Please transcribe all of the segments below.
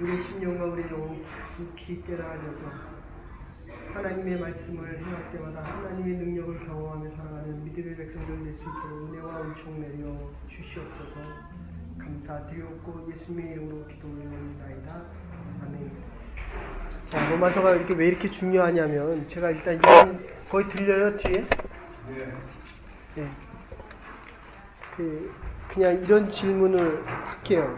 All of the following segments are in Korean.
우리 심령과 우리 영혼 깊이 깨달아져서 하나님의 말씀을 행할 때마다 하나님의 능력을 경험하며 살아가는 믿음의 백성들 될 수 있도록 은혜와 은총 내려 주시옵소서. 감사드리옵고 예수님의 이름으로 기도 올려옵나이다. 아멘. 자, 로마서가 이렇게 왜 이렇게 중요하냐면 제가 일단 이건 거의 들려요 뒤에? 네. 그냥 이런 질문을 할게요.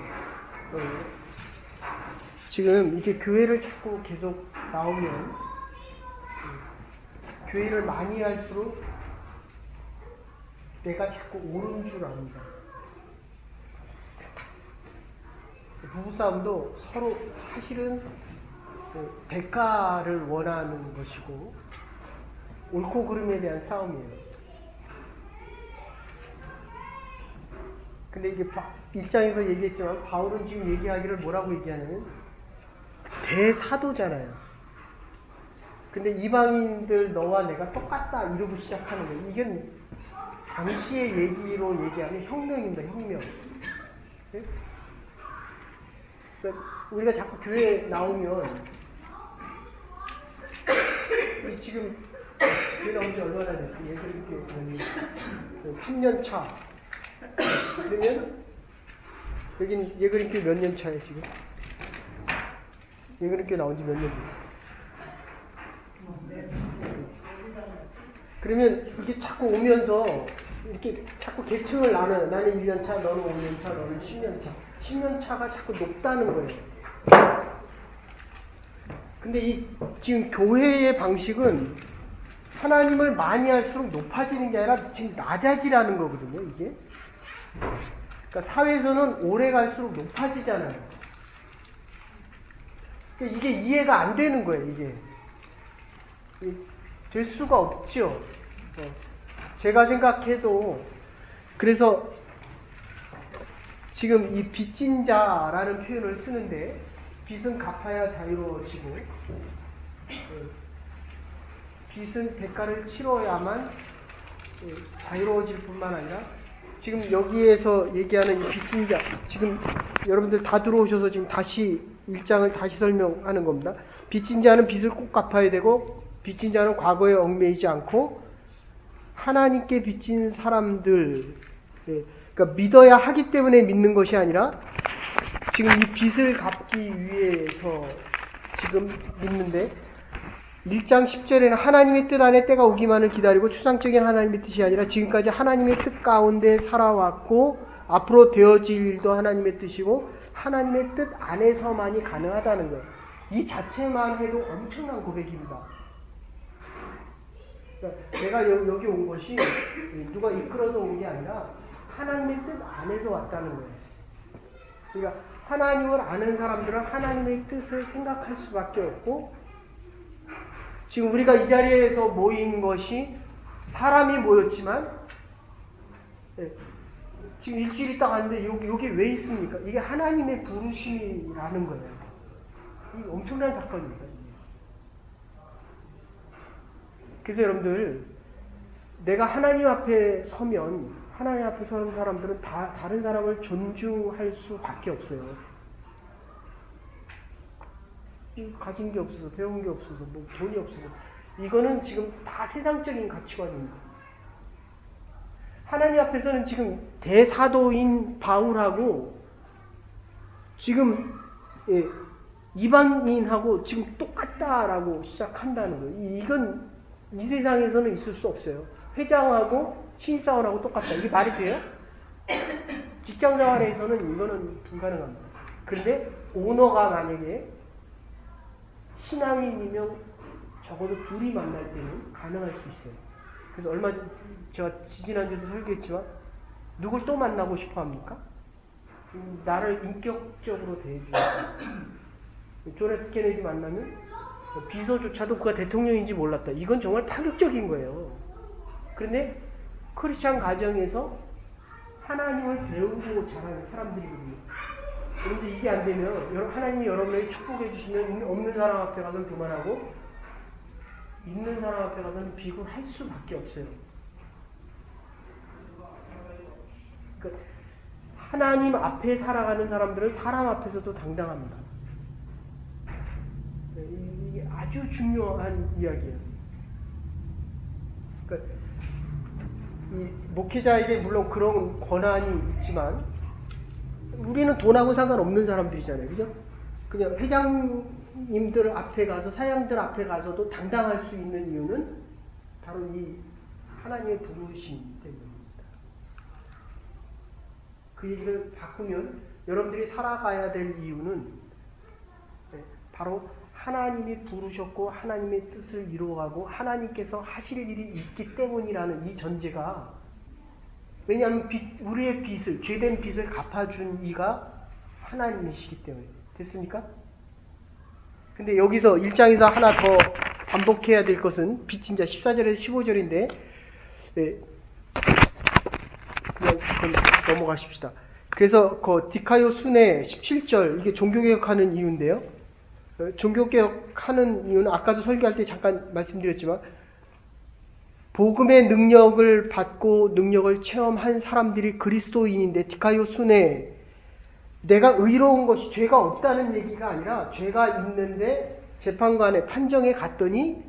지금 이게 교회를 자꾸 계속 나오면 교회를 많이 할수록 내가 자꾸 옳은 줄 압니다. 부부싸움도 서로 사실은 대가를 원하는 것이고 옳고 그름에 대한 싸움이에요. 근데 이게 1장에서 얘기했지만 바울은 지금 얘기하기를 뭐라고 얘기하냐면 대사도잖아요. 근데 이방인들 너와 내가 똑같다 이러고 시작하는 거예요. 이건 당시의 얘기로 얘기하면 혁명입니다. 혁명. 네? 그러니까 우리가 자꾸 교회에 나오면 지금 교회 나온 지 얼마나 됐어요? 예수님께 3년 차. 그러면 여긴 예그린교 몇 년 차예요 지금? 예그린교 나온 지 몇 년 됐어요? 그러면 이게 자꾸 오면서 이렇게 자꾸 계층을 나눠요. 나는 1년 차, 너는 5년 차, 너는 10년 차. 10년 차가 자꾸 높다는 거예요. 근데 이 지금 교회의 방식은 하나님을 많이 할수록 높아지는 게 아니라 지금 낮아지라는 거거든요, 이게. 그러니까 사회에서는 오래 갈수록 높아지잖아요. 그러니까 이게 이해가 안 되는 거예요, 이게. 될 수가 없죠. 제가 생각해도 그래서 지금 이 빚진 자라는 표현을 쓰는데 빚은 갚아야 자유로워지고 빚은 대가를 치러야만 자유로워질 뿐만 아니라 지금 여기에서 얘기하는 이 빚진 자 지금 여러분들 다 들어오셔서 지금 다시 1장을 다시 설명하는 겁니다. 빚진 자는 빚을 꼭 갚아야 되고 빚진 자는 과거에 얽매이지 않고 하나님께 빚진 사람들 그러니까 믿어야 하기 때문에 믿는 것이 아니라 지금 이 빚을 갚기 위해서 지금 믿는데 1장 10절에는 하나님의 뜻 안에 때가 오기만을 기다리고 추상적인 하나님의 뜻이 아니라 지금까지 하나님의 뜻 가운데 살아왔고 앞으로 되어질 일도 하나님의 뜻이고 하나님의 뜻 안에서만이 가능하다는 거예요. 이 자체만 해도 엄청난 고백입니다. 그러니까 내가 여기 온 것이 누가 이끌어서 온 게 아니라 하나님의 뜻 안에서 왔다는 거예요. 그러니까 하나님을 아는 사람들은 하나님의 뜻을 생각할 수밖에 없고 지금 우리가 이 자리에서 모인 것이 사람이 모였지만 지금 일주일 있다 갔는데 여기 왜 있습니까? 이게 하나님의 부르심이라는 거예요. 이게 엄청난 사건입니다. 그래서 여러분들 내가 하나님 앞에 서면 하나님 앞에 서는 사람들은 다 다른 사람을 존중할 수밖에 없어요. 가진 게 없어서 배운 게 없어서 뭐 돈이 없어서 이거는 지금 다 세상적인 가치관입니다. 하나님 앞에서는 지금 대사도인 바울하고 지금 이방인하고 지금 똑같다라고 시작한다는 거예요. 이건 이 세상에서는 있을 수 없어요. 회장하고 신입사원하고 똑같다. 이게 말이 돼요? 직장생활에서는 이거는 불가능합니다. 그런데 오너가 만약에 신앙인이면 적어도 둘이 만날 때는 가능할 수 있어요. 그래서 얼마 전 제가 지지난주에도 설교했지만 누굴 또 만나고 싶어 합니까? 나를 인격적으로 대해주는 존 F 케네디 만나면 비서조차도 그가 대통령인지 몰랐다. 이건 정말 파격적인 거예요. 그런데 크리스찬 가정에서 하나님을 배우고 자라는 사람들이거든요. 그런데 이게 안 되면 하나님이 여러분에게 축복해 주시면 없는 사람 앞에 가서는 교만하고 있는 사람 앞에 가서는 비굴할 수밖에 없어요. 그러니까 하나님 앞에 살아가는 사람들은 사람 앞에서도 당당합니다. 이게 아주 중요한 이야기예요. 그러니까 이 목회자에게 물론 그런 권한이 있지만 우리는 돈하고 상관없는 사람들이잖아요. 그죠? 그냥 회장님들 앞에 가서 사장들 앞에 가서도 당당할 수 있는 이유는 바로 이 하나님의 부르심 때문입니다. 그 얘기를 바꾸면 여러분들이 살아가야 될 이유는 바로 하나님이 부르셨고 하나님의 뜻을 이루어가고 하나님께서 하실 일이 있기 때문이라는 이 전제가, 왜냐하면 우리의 빚을, 죄된 빚을 갚아준 이가 하나님이시기 때문에. 됐습니까? 근데 여기서 1장에서 하나 더 반복해야 될 것은 빚진 자 14절에서 15절인데 그냥 넘어가십시다. 그래서 그 디카요 순회 17절, 이게 종교개혁하는 이유인데요. 종교개혁하는 이유는 아까도 설교할 때 잠깐 말씀드렸지만 복음의 능력을 받고 능력을 체험한 사람들이 그리스도인인데, 디카요 순회, 내가 의로운 것이 죄가 없다는 얘기가 아니라 죄가 있는데 재판관의 판정에 갔더니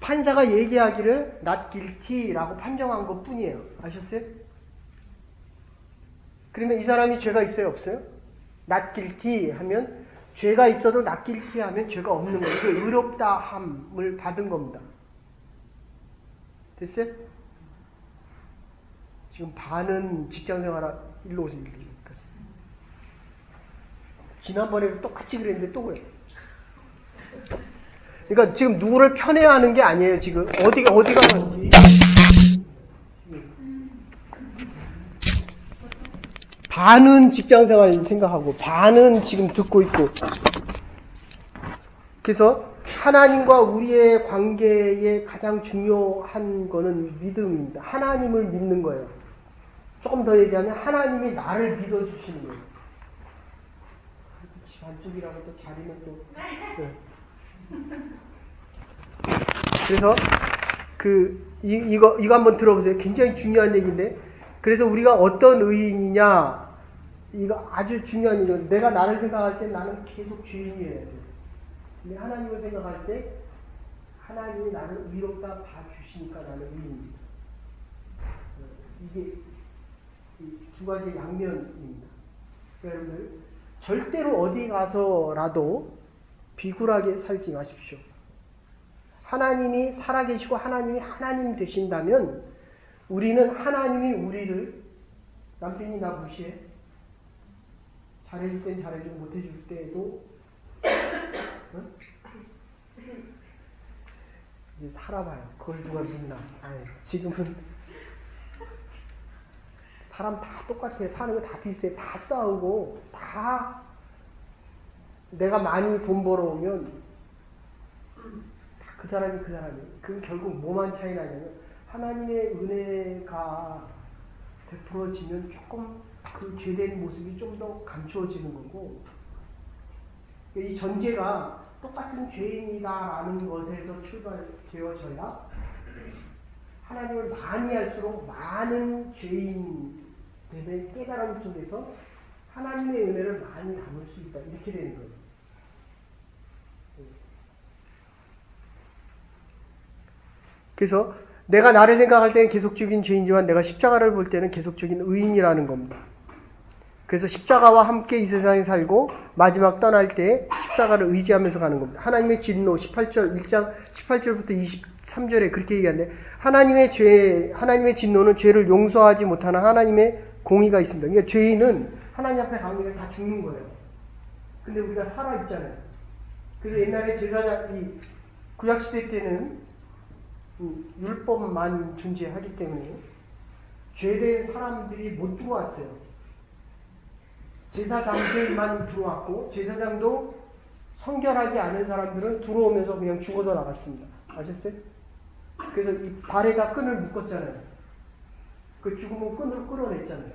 판사가 얘기하기를 not guilty라고 판정한 것 뿐이에요. 아셨어요? 그러면 이 사람이 죄가 있어요? 없어요? not guilty 하면, 죄가 있어도 not guilty 하면 죄가 없는 거예요. 그 의롭다함을 받은 겁니다. 됐어요? 지금 반은 직장생활, 일로 오세요. 지난번에도 똑같이 그랬는데 또 그래요. 그러니까 지금 누구를 편애야 하는 게 아니에요. 지금 어디가 뭔지. 반은 직장생활 생각하고 반은 지금 듣고 있고. 그래서 하나님과 우리의 관계에 가장 중요한 거는 믿음입니다. 하나님을 믿는 거예요. 조금 더 얘기하면 하나님이 나를 믿어주시는 거예요. 반쪽이라고 또 자리면 또. 네. 그래서 이거 한번 들어보세요. 굉장히 중요한 얘기인데, 그래서 우리가 어떤 의인이냐, 이거 아주 중요한 일이에요. 내가 나를 생각할 때 나는 계속 죄인이어야 돼. 근데 하나님을 생각할 때 하나님이 나를 의롭다 봐주시니까 나는 의인입니다. 이게 두 가지 양면입니다. 여러분들 절대로 어디 가서라도 비굴하게 살지 마십시오. 하나님이 살아계시고 하나님이 하나님 되신다면 우리는 하나님이 우리를, 남편이 나 무시해, 잘해줄 땐 잘해주고 못해줄 때도 이제 살아봐요. 그걸 누가 믿나. 지금은 사람 다 똑같아요. 사는 거 다 비슷해. 다 싸우고 다, 내가 많이 돈 벌어오면 그 사람이 그건 결국 뭐만 차이 나냐면 하나님의 은혜가 베풀어지면 조금 그 죄된 모습이 좀 더 감추어지는 거고, 이 전제가 똑같은 죄인이다라는 것에서 출발되어져야 하나님을 많이 할수록 많은 죄인됨의 깨달음 속에서 하나님의 은혜를 많이 담을 수 있다. 이렇게 되는 거예요. 그래서 내가 나를 생각할 때는 계속적인 죄인이지만 내가 십자가를 볼 때는 계속적인 의인이라는 겁니다. 그래서 십자가와 함께 이 세상에 살고 마지막 떠날 때 십자가를 의지하면서 가는 겁니다. 하나님의 진노 18절 1장 18절부터 23절에 그렇게 얘기하는데, 하나님의 진노는 죄를 용서하지 못하는 하나님의 공의가 있습니다. 그러니까 죄인은 하나님 앞에 가면 다 죽는 거예요. 근데 우리가 살아 있잖아요. 그래서 옛날에 제사장, 구약시대 때는 율법만 존재하기 때문에 죄된 사람들이 못 들어왔어요. 제사장들만 들어왔고, 제사장도 성결하지 않은 사람들은 들어오면서 그냥 죽어서 나갔습니다. 아셨어요? 그래서 이 발에다 끈을 묶었잖아요. 그 죽으면 끈으로 끌어냈잖아요.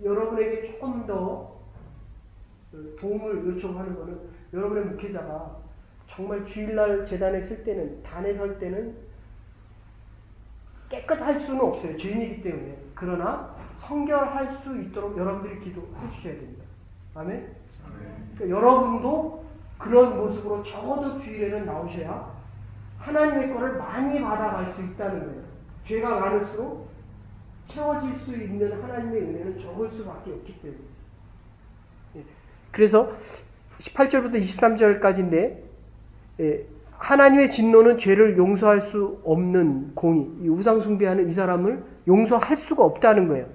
여러분에게 조금 더 도움을 요청하는 것은, 여러분의 목회자가 정말 주일날 재단에 쓸 때는, 단에 설 때는 깨끗할 수는 없어요. 죄인이기 때문에. 그러나 성결할 수 있도록 여러분들이 기도해 주셔야 됩니다. 아멘? 그러니까 여러분도 그런 모습으로 적어도 주일에는 나오셔야 하나님의 거를 많이 받아갈 수 있다는 거예요. 죄가 많을수록 채워질 수 있는 하나님의 은혜는 적을 수밖에 없기 때문에. 그래서 18절부터 23절까지인데 하나님의 진노는 죄를 용서할 수 없는 공의, 이 우상 숭배하는 이 사람을 용서할 수가 없다는 거예요.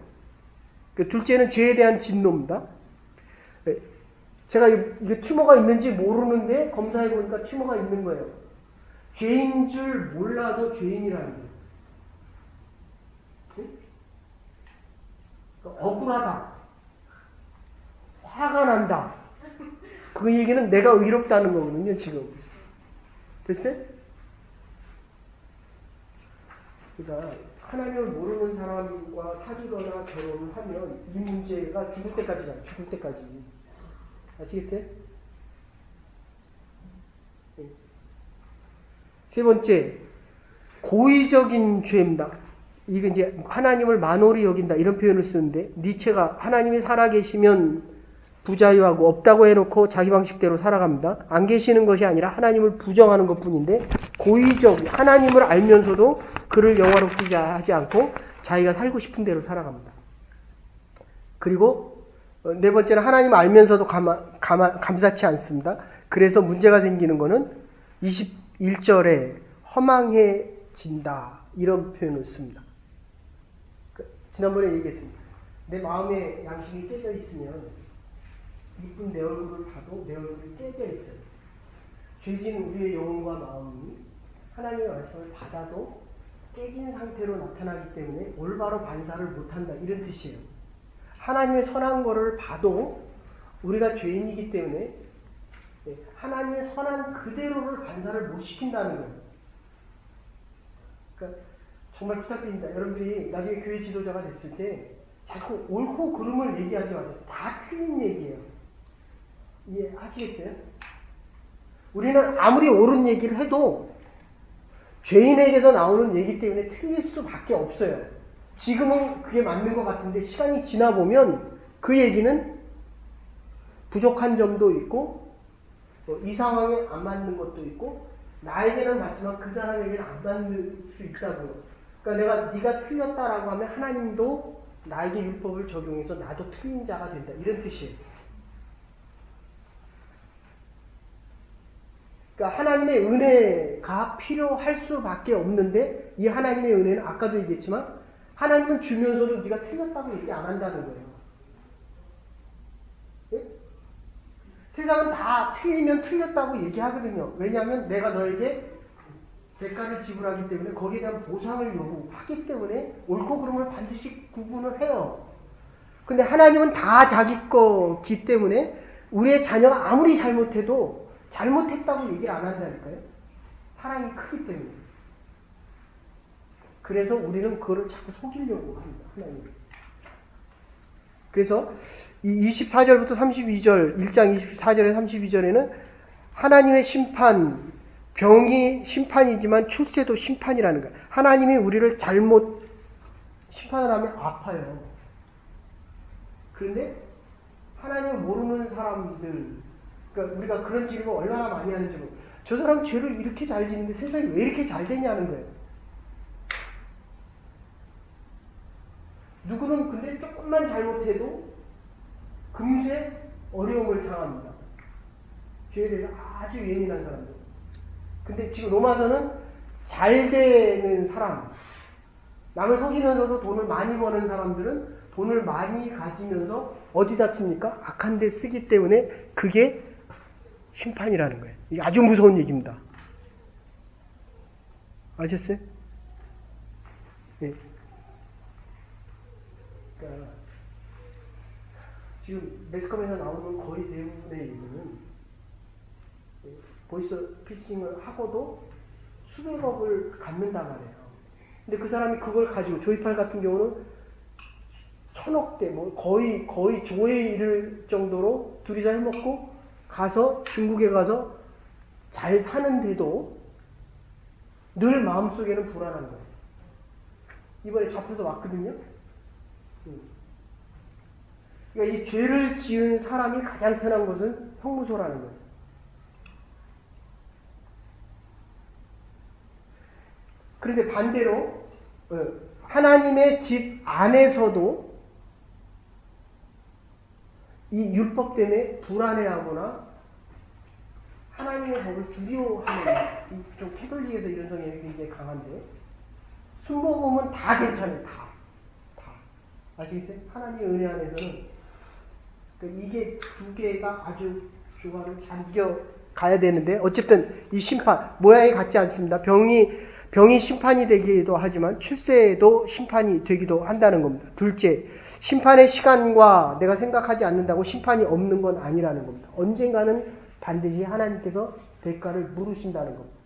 둘째는 죄에 대한 진노입니다. 제가 이게 튜머가 있는지 모르는데 검사해 보니까 튜머가 있는 거예요. 죄인 줄 몰라도 죄인이라는 거예요. 억울하다, 화가 난다, 그 얘기는 내가 의롭다는 거거든요. 지금 됐어요? 그러니까 하나님을 모르는 사람과 사귀거나 결혼을 하면 이 문제가 죽을 때까지잖아요. 죽을 때까지. 아시겠어요? 네. 세 번째, 고의적인 죄입니다. 이게 이제 하나님을 만홀히 여긴다 이런 표현을 쓰는데, 니체가 하나님이 살아계시면 부자유하고 없다고 해놓고 자기 방식대로 살아갑니다. 안 계시는 것이 아니라 하나님을 부정하는 것뿐인데, 고의적, 하나님을 알면서도 그를 영화롭게 하지 않고 자기가 살고 싶은 대로 살아갑니다. 그리고 네 번째는 하나님 알면서도 감사치 않습니다. 그래서 문제가 생기는 거는 21절에 허망해진다 이런 표현을 씁니다. 지난번에 얘기했습니다. 내 마음에 양심이 깨져 있으면 이쁜 내 얼굴을 봐도 내 얼굴이 깨져 있어요. 죄진 우리의 영혼과 마음이 하나님의 말씀을 받아도 깨진 상태로 나타나기 때문에 올바로 반사를 못한다 이런 뜻이에요. 하나님의 선한 거를 봐도 우리가 죄인이기 때문에 하나님의 선한 그대로를 반사를 못 시킨다는 거예요. 그러니까 정말 부탁드립니다. 여러분들이 나중에 교회 지도자가 됐을 때 자꾸 옳고 그름을 얘기하지 마세요. 다 틀린 얘기예요. 이해하시겠어요? 우리는 아무리 옳은 얘기를 해도 죄인에게서 나오는 얘기 때문에 틀릴 수밖에 없어요. 지금은 그게 맞는 것 같은데 시간이 지나 보면 그 얘기는 부족한 점도 있고 이 상황에 안 맞는 것도 있고 나에게는 맞지만 그 사람에게는 안 맞는 수 있다고요. 그러니까 네가 틀렸다라고 하면 하나님도 나에게 율법을 적용해서 나도 틀린 자가 된다 이런 뜻이에요. 그러니까 하나님의 은혜가 필요할 수밖에 없는데 이 하나님의 은혜는 아까도 얘기했지만 하나님은 주면서도 네가 틀렸다고 얘기 안 한다는 거예요. 네? 세상은 다 틀리면 틀렸다고 얘기하거든요. 왜냐하면 내가 너에게 대가를 지불하기 때문에 거기에 대한 보상을 요구하기 때문에 옳고 그름을 반드시 구분을 해요. 근데 하나님은 다 자기 거기 때문에 우리의 자녀가 아무리 잘못해도 잘못했다고 얘기를 안 한다니까요. 사랑이 크기 때문에. 그래서 우리는 그거를 자꾸 속이려고 합니다. 하나님. 그래서 이 24절부터 32절, 1장 24절에 32절에는 하나님의 심판, 병이 심판이지만 출세도 심판이라는 거예요. 하나님이 우리를 잘못 심판을 하면 아파요. 그런데 하나님을 모르는 사람들, 그러니까 우리가 그런 질문을 얼마나 많이 하는지 모르고 저 사람 죄를 이렇게 잘 지는데 세상이 왜 이렇게 잘 되냐는 거예요. 누구는 근데 조금만 잘못해도 금세 어려움을 당합니다. 죄에 대해서 아주 예민한 사람들. 근데 지금 로마서는 잘 되는 사람, 남을 속이면서도 돈을 많이 버는 사람들은 돈을 많이 가지면서 어디다 씁니까? 악한 데 쓰기 때문에 그게 심판이라는 거예요. 이게 아주 무서운 얘기입니다. 아셨어요? 네. 그러니까 지금 매스컴에서 나오는 거의 대부분의 얘기는 보이스 피싱을 하고도 수백억을 갖는단 말이에요. 근데 그 사람이 그걸 가지고 조이팔 같은 경우는 1000억대, 뭐 거의 조에 이를 정도로 둘이서 해먹고 가서 중국에 가서 잘 사는데도 늘 마음속에는 불안한 거예요. 이번에 잡혀서 왔거든요. 그러니까 이 죄를 지은 사람이 가장 편한 것은 형무소라는 거예요. 그런데 반대로 하나님의 집 안에서도 이 율법 때문에 불안해하거나 하나님의 법을 두려워하는, 좀 캐톨릭에서 이런 성향이 굉장히 강한데, 순복음은 다 괜찮아요. 다. 아시겠어요? 하나님의 은혜 안에서는 이게 두 개가 아주 조화를 잘 이겨가야 되는데, 어쨌든 이 심판 모양이 같지 않습니다. 병이 심판이 되기도 하지만 출세도 심판이 되기도 한다는 겁니다. 둘째, 심판의 시간과 내가 생각하지 않는다고 심판이 없는 건 아니라는 겁니다. 언젠가는 반드시 하나님께서 대가를 물으신다는 겁니다.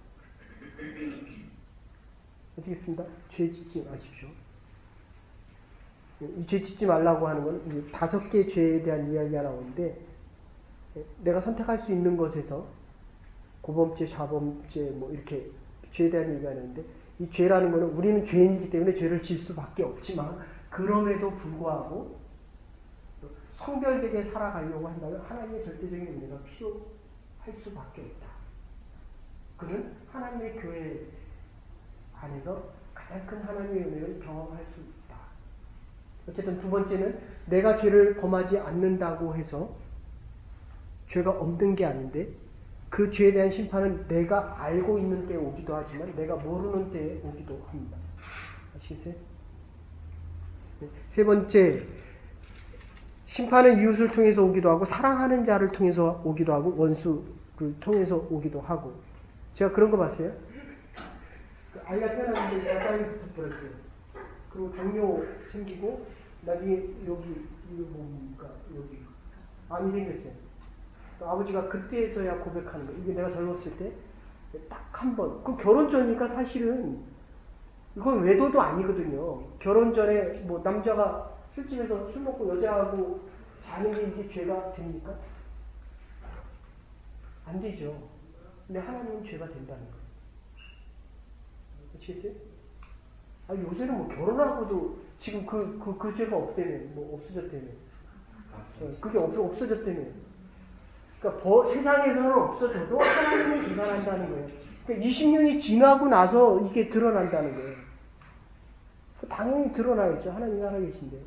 아시겠습니다? 죄 짓지 마십시오. 이 죄 짓지 말라고 하는 건 5개의 죄에 대한 이야기가 나오는데, 내가 선택할 수 있는 것에서 고범죄, 자범죄 뭐 이렇게 죄에 대한 얘기가 있는데, 이 죄라는 것은 우리는 죄인이기 때문에 죄를 질 수밖에 없지만, 그럼에도 불구하고 성별되게 살아가려고 한다면 하나님의 절대적인 은혜가 필요할 수밖에 없다. 그는 하나님의 교회 안에서 가장 큰 하나님의 은혜를 경험할 수 있다. 어쨌든 두 번째는 내가 죄를 범하지 않는다고 해서 죄가 없는 게 아닌데, 그 죄에 대한 심판은 내가 알고 있는 때에 오기도 하지만 내가 모르는 때에 오기도 합니다. 아시겠어요? 세 번째, 심판은 이웃을 통해서 오기도 하고 사랑하는 자를 통해서 오기도 하고 원수를 통해서 오기도 하고. 제가 그런 거 봤어요. 아이가 태어났는데 약간이 붙어버렸어요. 그리고 당뇨 생기고 나중에 여기 이거 뭡니까, 여기 암이 생겼어요. 아버지가 그때서야 고백하는 거예요. 이게 내가 젊었을 때 딱 한 번. 그 결혼 전이니까 사실은 이건 외도도 아니거든요. 결혼 전에 뭐 남자가 술집에서 술 먹고 여자하고 자는 게 이게 죄가 됩니까? 안 되죠. 근데 하나님은 죄가 된다는 거예요. 아시겠어요? 요새는 뭐 결혼하고도 지금 그 죄가 없다며, 뭐 없어졌다며. 그게 없어졌다며. 그러니까 세상에서는 없어져도 하나님은 계산한다는 거예요. 그러니까 20년이 지나고 나서 이게 드러난다는 거예요. 당연히 드러나겠죠. 하나님이 살아계신데.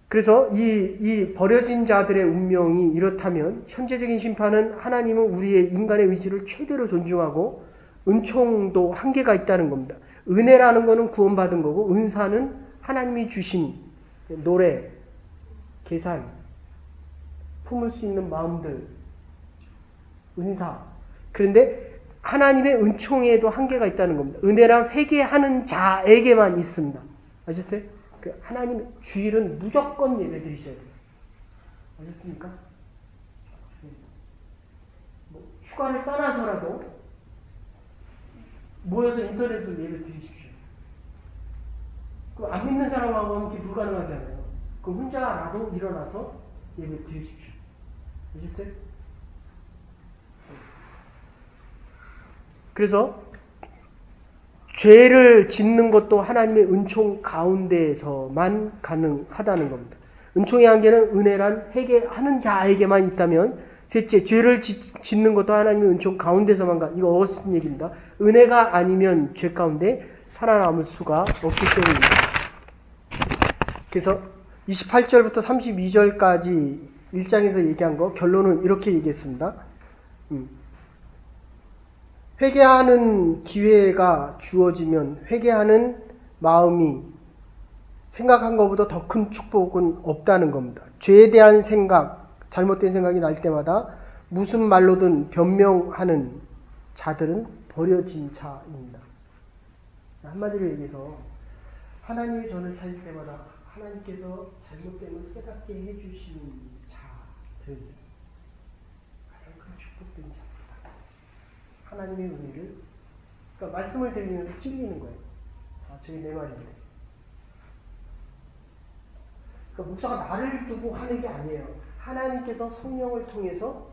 그래서 이 버려진 자들의 운명이 이렇다면 현재적인 심판은 하나님은 우리의 인간의 의지를 최대로 존중하고 은총도 한계가 있다는 겁니다. 은혜라는 것은 구원받은 거고, 은사는 하나님이 주신 노래, 계산, 품을 수 있는 마음들, 은사. 그런데 하나님의 은총에도 한계가 있다는 겁니다. 은혜란 회개하는 자에게만 있습니다. 아셨어요? 하나님 주일은 무조건 예배 드리셔야 돼요. 아셨습니까? 휴가를 떠나서라도 모여서 인터넷으로 예배 드리십시오. 안 믿는 사람하고 함께 불가능하잖아요. 그럼 혼자라도 일어나서 예배 드리십시오. 아셨어요? 그래서 죄를 짓는 것도 하나님의 은총 가운데에서만 가능하다는 겁니다. 은총의 한계는 은혜란 회개하는 자에게만 있다면, 셋째, 죄를 짓는 것도 하나님의 은총 가운데서만 이거 어떤 얘기입니다. 은혜가 아니면 죄 가운데 살아남을 수가 없기 때문입니다. 그래서 28절부터 32절까지 1장에서 얘기한 거 결론은 이렇게 얘기했습니다. 회개하는 기회가 주어지면 회개하는 마음이 생각한 것보다 더 큰 축복은 없다는 겁니다. 죄에 대한 생각, 잘못된 생각이 날 때마다 무슨 말로든 변명하는 자들은 버려진 자입니다. 한마디로 얘기해서 하나님이 저를 찾을 때마다 하나님께서 잘못됨을 깨닫게 해주시는 자들, 가장 큰 축복된 자. 하나님의 은혜를, 그러니까 말씀을 들리면서 찔리는 거예요. 저게 내 말인데. 그러니까 목사가 나를 두고 하는 게 아니에요. 하나님께서 성령을 통해서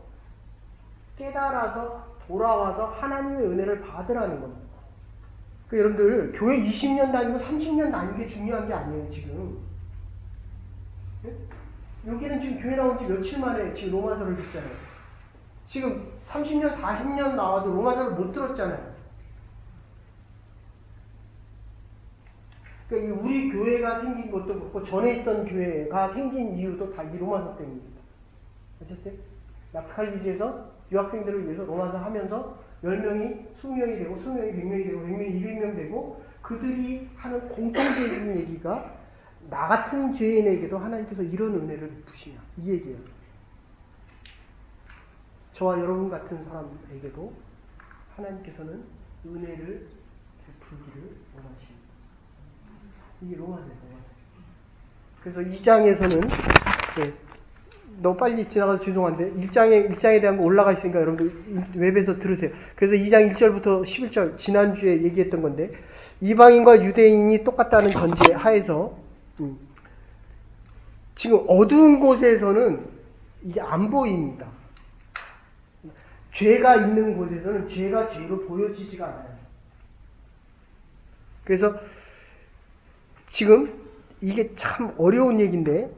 깨달아서 돌아와서 하나님의 은혜를 받으라는 겁니다. 여러분들 교회 20년 다니고 30년 다니는 게 중요한 게 아니에요 지금. 네? 여기는 지금 교회 나온 지 며칠 만에 지금 로마서를 듣잖아요. 지금 30년 40년 나와도 로마서를 못 들었잖아요. 그러니까 우리 교회가 생긴 것도 그렇고 전에 있던 교회가 생긴 이유도 다 이 로마서 때문입니다. 아셨어요? 낙스칼리지에서 유학생들을 위해서 로마서 하면서 10명이 20명이 되고 20명이 100명이 되고 100명이 200명 되고 그들이 하는 공통적인 얘기가 나 같은 죄인에게도 하나님께서 이런 은혜를 베푸시냐 이 얘기예요. 저와 여러분 같은 사람에게도 하나님께서는 은혜를 베풀기를 원하십니다. 이게 로마서예요. 그래서 2장에서는 네, 너무 빨리 지나가서 죄송한데 1장에 대한 거 올라가 있으니까 여러분들 웹에서 들으세요. 그래서 2장 1절부터 11절 지난주에 얘기했던 건데 이방인과 유대인이 똑같다는 전제 하에서 지금 어두운 곳에서는 이게 안 보입니다. 죄가 있는 곳에서는 죄가 죄로 보여지지가 않아요. 그래서 지금 이게 참 어려운 얘기인데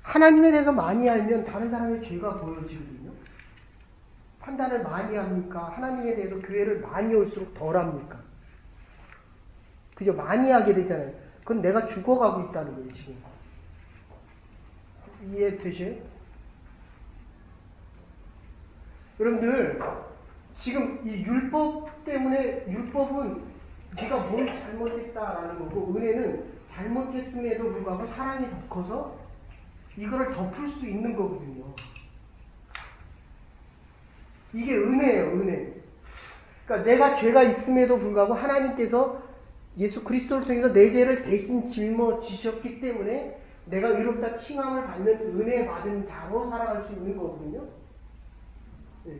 하나님에 대해서 많이 알면 다른 사람의 죄가 보여지거든요. 판단을 많이 합니까? 하나님에 대해서 교회를 많이 올수록 덜 합니까? 그죠? 많이 하게 되잖아요. 그건 내가 죽어가고 있다는 거예요, 지금. 이해되셔요? 여러분들, 지금 이 율법 때문에, 율법은 네가 뭘 잘못했다라는 거고, 은혜는 잘못했음에도 불구하고 사랑이 더 커서 이거를 덮을 수 있는 거거든요. 이게 은혜예요, 은혜. 그러니까 내가 죄가 있음에도 불구하고 하나님께서 예수 그리스도를 통해서 내 죄를 대신 짊어지셨기 때문에 내가 의롭다 칭함을 받는 은혜 받은 자로 살아갈 수 있는 거거든요. 네.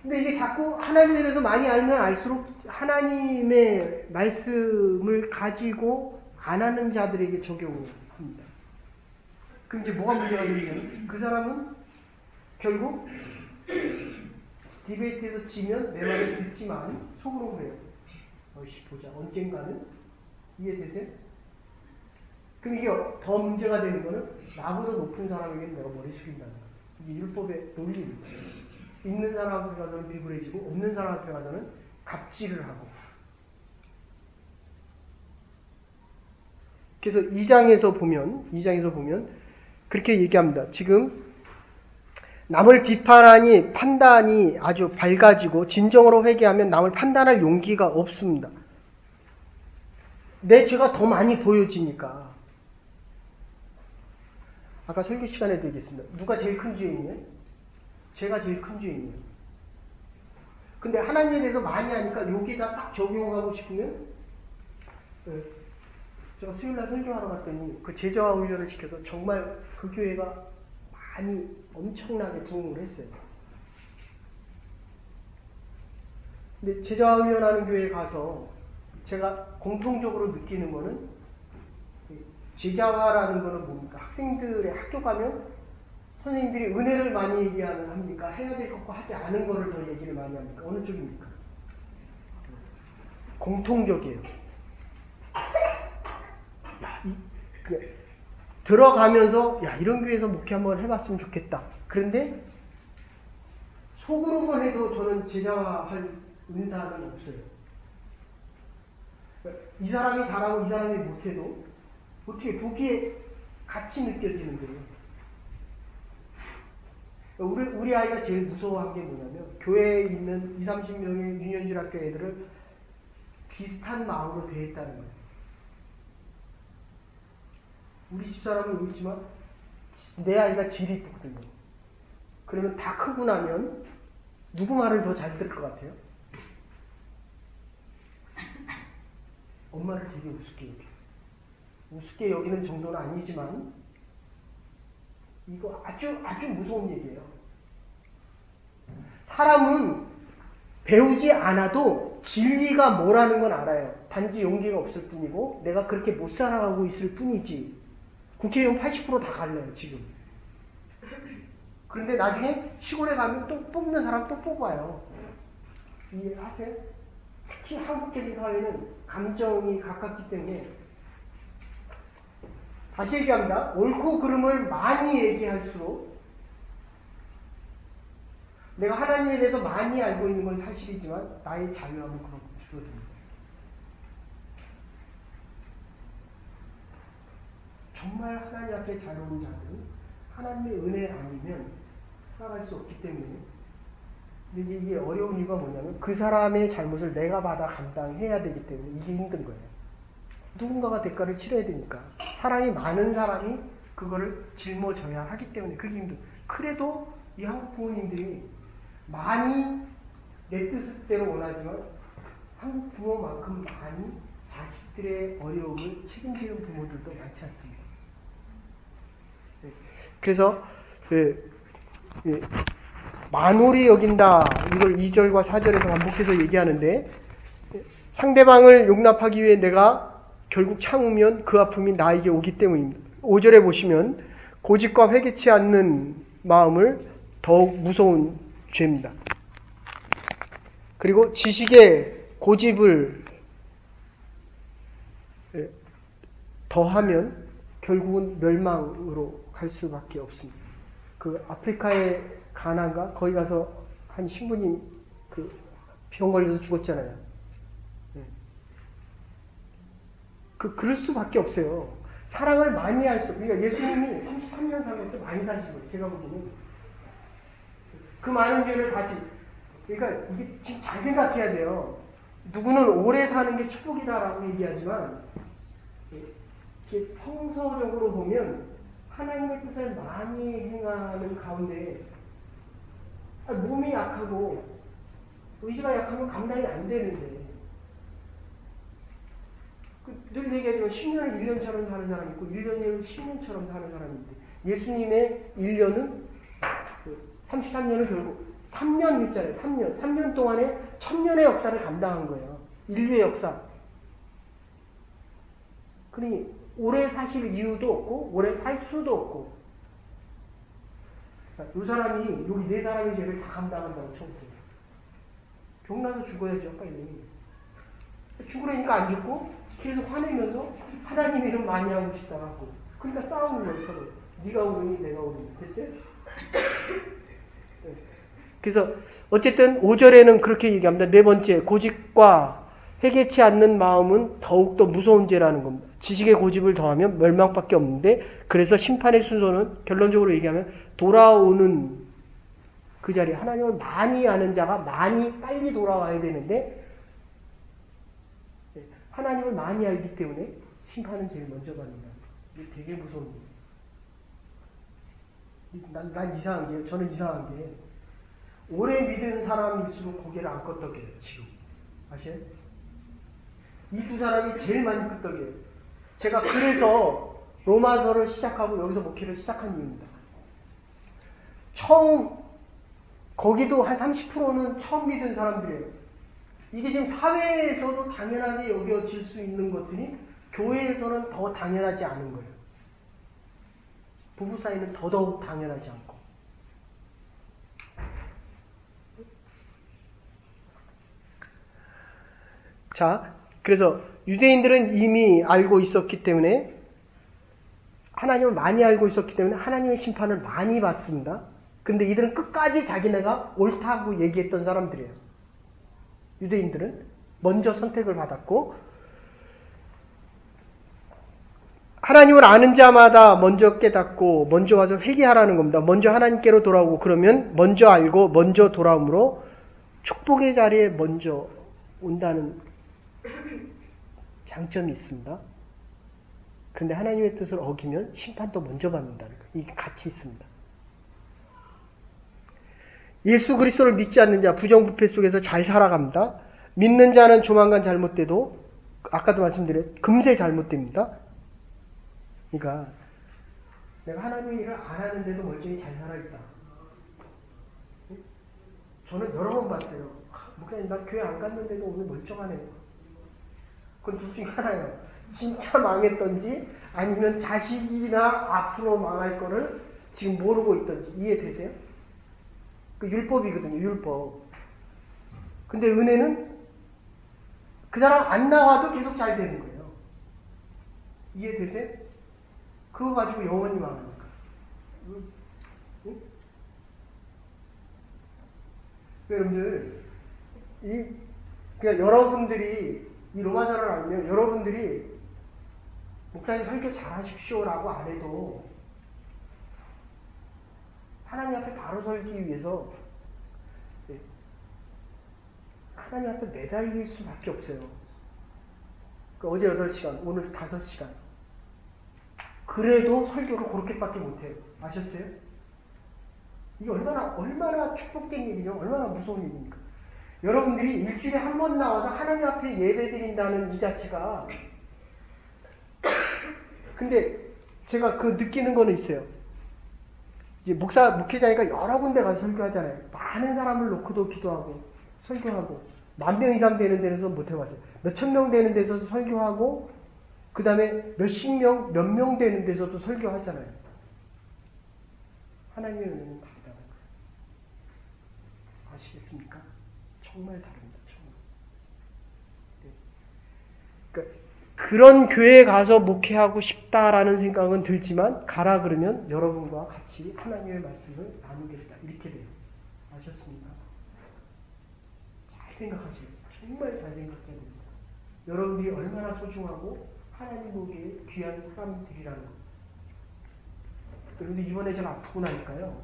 근데 이게 자꾸 하나님에 대해서 많이 알면 알수록 하나님의 말씀을 가지고 안 하는 자들에게 적용을 합니다. 그럼 이제 뭐가 문제가 되냐면 그 사람은 결국 디베이트에서 지면 내 말을 듣지만 속으로 그래요. 보자. 언젠가는 이해되세요? 그럼 이게 더 문제가 되는 거는 나보다 높은 사람에게는 내가 머리 숙인다는 거예요. 이게 율법의 논리입니다. 있는 사람 앞에 가서는 비굴해지고 없는 사람 앞에 가서는 갑질을 하고. 그래서 2장에서 보면 그렇게 얘기합니다. 지금 남을 비판하니 판단이 아주 밝아지고 진정으로 회개하면 남을 판단할 용기가 없습니다. 내 죄가 더 많이 보여지니까. 아까 설교 시간에도 얘기했습니다. 누가 제일 큰 죄인이에요? 제가 제일 큰 죄인이에요. 근데 하나님에 대해서 많이 하니까 여기다 딱 적용하고 싶으면 제가 수요일날 설교하러 갔더니 그 제자화 훈련을 시켜서 정말 그 교회가 많이 엄청나게 부흥을 했어요. 근데 제자화 훈련하는 교회에 가서 제가 공통적으로 느끼는 거는 제자화라는 거는 뭡니까? 학생들의 학교 가면 선생님들이 은혜를 많이 얘기하는 합니까? 해야 될 것과 하지 않은 거를 더 얘기를 많이 합니까? 어느 쪽입니까? 공통적이에요. 들어가면서 이런 교회에서 목회 한번 해봤으면 좋겠다. 그런데 속으로만 해도 저는 제자화할 은사는 없어요. 이 사람이 잘하고 이 사람이 못해도 어떻게 보기에 같이 느껴지는 거예요. 우리 아이가 제일 무서워한 게 뭐냐면 교회에 있는 20, 30명의 유년실 학교 애들을 비슷한 마음으로 대했다는 거예요. 우리 집사람은 여기 있지만 내 아이가 질이 있거든요. 그러면 다 크고 나면 누구 말을 더 잘 들을 것 같아요? 엄마를 되게 우습게 여겨요. 우습게 여기는 정도는 아니지만 이거 아주 무서운 얘기예요. 사람은 배우지 않아도 진리가 뭐라는 건 알아요. 단지 용기가 없을 뿐이고 내가 그렇게 못 살아가고 있을 뿐이지. 국회의원 80% 다 갈래요 지금. 그런데 나중에 시골에 가면 또 뽑는 사람 또 뽑아요. 이해하세요? 특히 한국적인 사회는 감정이 가깝기 때문에 다시 얘기합니다. 옳고 그름을 많이 얘기할수록 내가 하나님에 대해서 많이 알고 있는 건 사실이지만 나의 자유함은 그렇게 줄어듭니다. 정말 하나님 앞에 자유로운 자들은 하나님의 은혜 아니면 살아갈 수 없기 때문에. 근데 이게 어려운 이유가 뭐냐면 그 사람의 잘못을 내가 받아 감당해야 되기 때문에 이게 힘든 거예요. 누군가가 대가를 치러야 되니까. 사랑이 많은 사람이 그거를 짊어져야 하기 때문에 그게 힘든 거예요. 그래도 이 한국 부모님들이 많이 내 뜻대로 원하지만 한국 부모만큼 많이 자식들의 어려움을 책임지는 부모들도 많지 않습니다. 그래서 만홀히 여긴다. 이걸 2절과 4절에서 반복해서 얘기하는데 상대방을 용납하기 위해 내가 결국 참으면 그 아픔이 나에게 오기 때문입니다. 5절에 보시면 고집과 회개치 않는 마음을 더욱 무서운 죄입니다. 그리고 지식에 고집을 더하면 결국은 멸망으로 갈 수밖에 없습니다. 그 아프리카의 가나가 거기 가서 한 신부님 그 병 걸려서 죽었잖아요. 그럴 수밖에 없어요. 사랑을 많이 할 수. 그러니까 예수님이 33년 산 것도 많이 사신 거예요. 제가 보기에는 그 많은 죄를 다지. 그러니까 이게 지금 잘 생각해야 돼요. 누구는 오래 사는 게 축복이다라고 얘기하지만 이렇게 성서적으로 보면 하나님의 뜻을 많이 행하는 가운데 몸이 약하고 의지가 약하면 감당이 안 되는데 늘 얘기하지만 10년을 1년처럼 사는 사람이 있고 1년을 10년처럼 사는 사람이 있는데 예수님의 1년은 33년은 결국 3년 있잖아요. 3년 동안에 1000년의 역사를 감당한 거예요. 인류의 역사. 그러니 오래 사실 이유도 없고 오래 살 수도 없고 이 사람이 여기 네 사람의 죄를 다 감당한다고 쳐보세요. 병나서 죽어야죠. 빨리. 죽으려니까 안 죽고 계속 화내면서 하나님 이름 많이 하고 싶다 하고 그러니까 싸우는 거예요. 서로. 네가 오르니 내가 오르니. 됐어요? 그래서 어쨌든 5절에는 그렇게 얘기합니다. 네 번째, 고집과 회개치 않는 마음은 더욱더 무서운 죄라는 겁니다. 지식의 고집을 더하면 멸망밖에 없는데 그래서 심판의 순서는 결론적으로 얘기하면 돌아오는 그 자리에 하나님을 많이 아는 자가 많이 빨리 돌아와야 되는데 하나님을 많이 알기 때문에 심판은 제일 먼저 받는다. 이게 되게 무서운 거예요. 난 이상한 게요. 저는 이상한 게 오래 믿은 사람일수록 고개를 안 끄덕여요. 지금 아시죠? 이 두 사람이 제일 많이 끄덕여요. 제가 그래서 로마서를 시작하고 여기서 목회를 시작한 이유입니다. 거기도 한 30%는 처음 믿은 사람들이에요. 이게 지금 사회에서도 당연하게 여겨질 수 있는 것들이 교회에서는 더 당연하지 않은 거예요. 부부 사이는 더더욱 당연하지 않고. 자, 그래서 유대인들은 이미 알고 있었기 때문에 하나님을 많이 알고 있었기 때문에 하나님의 심판을 많이 받습니다. 근데 이들은 끝까지 자기네가 옳다고 얘기했던 사람들이에요. 유대인들은 먼저 선택을 받았고 하나님을 아는 자마다 먼저 깨닫고 먼저 와서 회개하라는 겁니다. 먼저 하나님께로 돌아오고 그러면 먼저 알고 먼저 돌아옴으로 축복의 자리에 먼저 온다는 장점이 있습니다. 그런데 하나님의 뜻을 어기면 심판도 먼저 받는다는 거예요. 이게 같이 있습니다. 예수 그리스도를 믿지 않는 자 부정부패 속에서 잘 살아갑니다. 믿는 자는 조만간 잘못돼도 아까도 말씀드렸 금세 잘못됩니다. 그러니까 내가 하나님의 일을 안 하는데도 멀쩡히 잘 살아있다. 저는 여러 번 봤어요. 목사님 나 교회 안 갔는데도 오늘 멀쩡하네요. 그건 둘 중에 하나예요. 진짜 망했던지 아니면 자식이나 앞으로 망할 거를 지금 모르고 있던지. 이해되세요? 그 율법이거든요. 율법. 근데 은혜는 그 사람 안 나와도 계속 잘 되는 거예요. 이해되세요? 그거 가지고 영원히 망하니까. 응? 여러분들, 그냥 여러분들이 이 로마서를 알면 여러분들이 목사님 설교 잘하십시오라고 안 해도 하나님 앞에 바로 설기 위해서 하나님 앞에 매달릴 수밖에 없어요. 어제 8시간, 오늘 5시간. 그래도 설교를 그렇게밖에 못해요. 아셨어요? 이게 얼마나 축복된 일이요? 얼마나 무서운 일입니까? 여러분들이 일주일에 한 번 나와서 하나님 앞에 예배 드린다는 이 자체가 근데 제가 그 느끼는 거는 있어요. 이제 목회자니까 여러 군데 가서 설교하잖아요. 많은 사람을 놓고도 기도하고 설교하고 10,000명 이상 되는 데는 못 해봤어요. 몇천 명 되는 데서도 설교하고 그 다음에 몇십 명, 몇 명 되는 데서도 설교하잖아요. 하나님의 은혜는 다르다는 거예요. 아시겠습니까? 정말 다릅니다. 정말. 네. 그러니까 그런 교회에 가서 목회하고 싶다라는 생각은 들지만 가라 그러면 여러분과 같이 하나님의 말씀을 나누겠다. 이렇게 돼요. 아셨습니까? 잘 생각하세요. 정말 잘 생각해야 됩니다. 여러분들이 얼마나 소중하고 하나님 보기에 귀한 사람들이라는 거. 여러분들 이번에 좀 아프고 나니까요.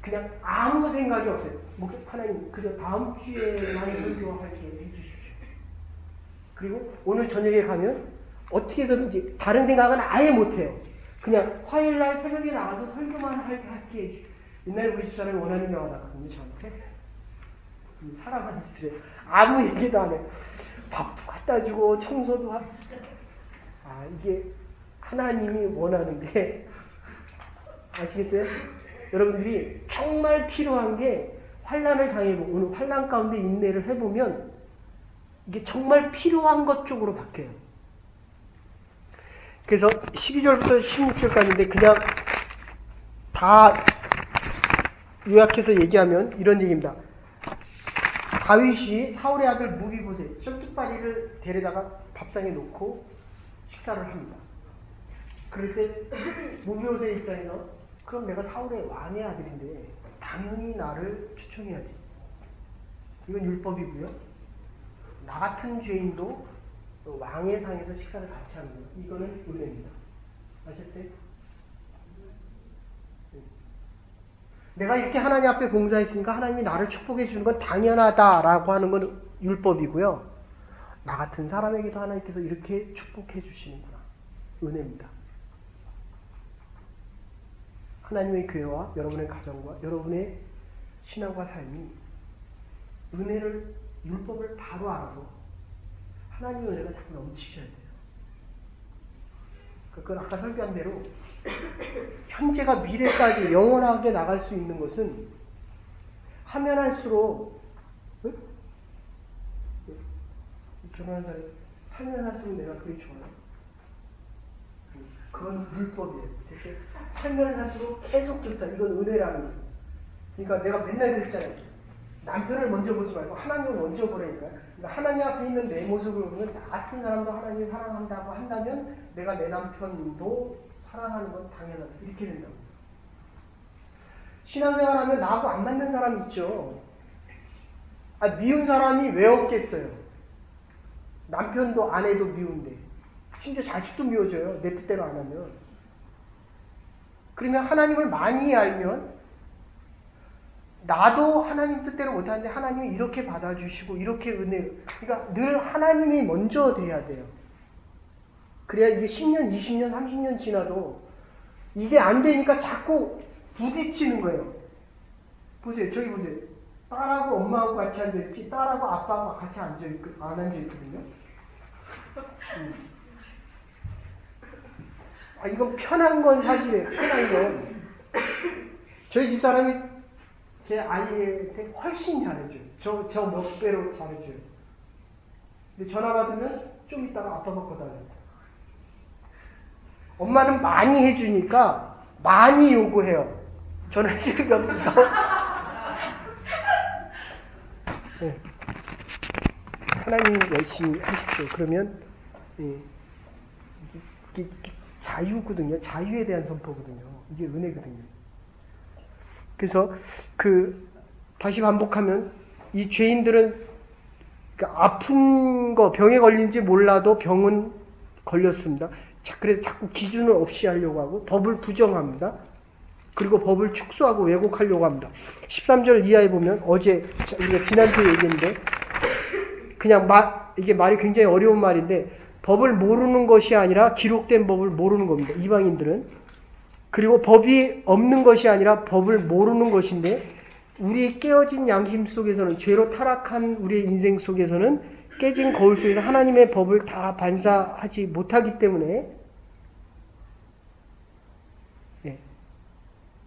그냥 아무 생각이 없어요. 하나님 그저 다음 주에만 설교할게 해주십시오. 그리고 오늘 저녁에 가면 어떻게 해서든지 다른 생각은 아예 못해요. 그냥 화요일날 새벽에 나가서 설교만 할게 해주십시오. 옛날에 우리 집사람이 원하는 영화 나거든요. 저한테. 사람만 있으래. 아무 얘기도 안 해. 밥도 갖다 주고 청소도 하고. 이게 하나님이 원하는데 아시겠어요? 여러분들이 정말 필요한 게 환난을 당해보고 오늘 환난 가운데 인내를 해보면 이게 정말 필요한 것 쪽으로 바뀌어요. 그래서 12절부터 16절까지인데 그냥 다 요약해서 얘기하면 이런 얘기입니다. 다윗이 사울의 아들 무비보셋 쩔뚝발이를 데려다가 밥상에 놓고 식사를 합니다. 그럴 때 무비보셋의 입장에서 그럼 내가 사울의 왕의 아들인데 당연히 나를 추천해야지. 이건 율법이고요. 나 같은 죄인도 왕의 상에서 식사를 같이 하는 거예요. 이거는 은혜입니다. 아셨어요? 내가 이렇게 하나님 앞에 봉사했으니까 하나님이 나를 축복해 주는 건 당연하다라고 하는 건 율법이고요. 나 같은 사람에게도 하나님께서 이렇게 축복해 주시는구나. 은혜입니다. 하나님의 교회와 여러분의 가정과 여러분의 신앙과 삶이 은혜를, 율법을 바로 알아서 하나님의 은혜가 자꾸 넘치셔야 돼요. 그건 아까 설교한 대로 현재가 미래까지 영원하게 나갈 수 있는 것은 하면 할수록 저는 살면 할수록 내가 그게 좋아요. 그건 율법이에요. 살면 할수록 계속 좋다. 이건 은혜라는 거예요. 그러니까 내가 맨날 그랬잖아요. 남편을 먼저 보지 말고 하나님을 먼저 보라니까요. 그러니까 하나님 앞에 있는 내 모습을 보면 나 같은 사람도 하나님을 사랑한다고 한다면 내가 내 남편도 사랑하는 건 당연하다. 이렇게 된다고. 신앙생활하면 나하고 안 맞는 사람이 있죠. 미운 사람이 왜 없겠어요. 남편도 아내도 미운데 심지어 자식도 미워져요. 내 뜻대로 안 하면. 그러면 하나님을 많이 알면 나도 하나님 뜻대로 못하는데 하나님이 이렇게 받아주시고 이렇게 은혜로, 그러니까 늘 하나님이 먼저 돼야 돼요. 그래야 이게 10년, 20년, 30년 지나도 이게 안 되니까 자꾸 부딪히는 거예요. 보세요. 저기 보세요. 딸하고 엄마하고 같이 앉아있지 딸하고 아빠하고 같이 안 앉아있거든요. 이건 편한 건 사실이에요. 편한 건. 저희 집사람이 제 아이한테 훨씬 잘해줘요. 저 몇 배로 잘해줘요. 근데 전화 받으면 좀 이따가 아빠 받고 달라요. 엄마는 많이 해주니까 많이 요구해요. 저는 실력이 없어요. 네. 하나님 열심히 하십시오. 그러면 이게 자유거든요. 자유에 대한 선포거든요. 이게 은혜거든요. 그래서 다시 반복하면 이 죄인들은 그러니까 아픈 거 병에 걸린지 몰라도 병은 걸렸습니다. 그래서 자꾸 기준을 없이 하려고 하고 법을 부정합니다. 그리고 법을 축소하고 왜곡하려고 합니다. 13절 이하에 보면 어제 우리가 지난주에 얘기했는데 그냥 이게 말이 굉장히 어려운 말인데 법을 모르는 것이 아니라 기록된 법을 모르는 겁니다. 이방인들은. 그리고 법이 없는 것이 아니라 법을 모르는 것인데 우리의 깨어진 양심 속에서는 죄로 타락한 우리의 인생 속에서는 깨진 거울 속에서 하나님의 법을 다 반사하지 못하기 때문에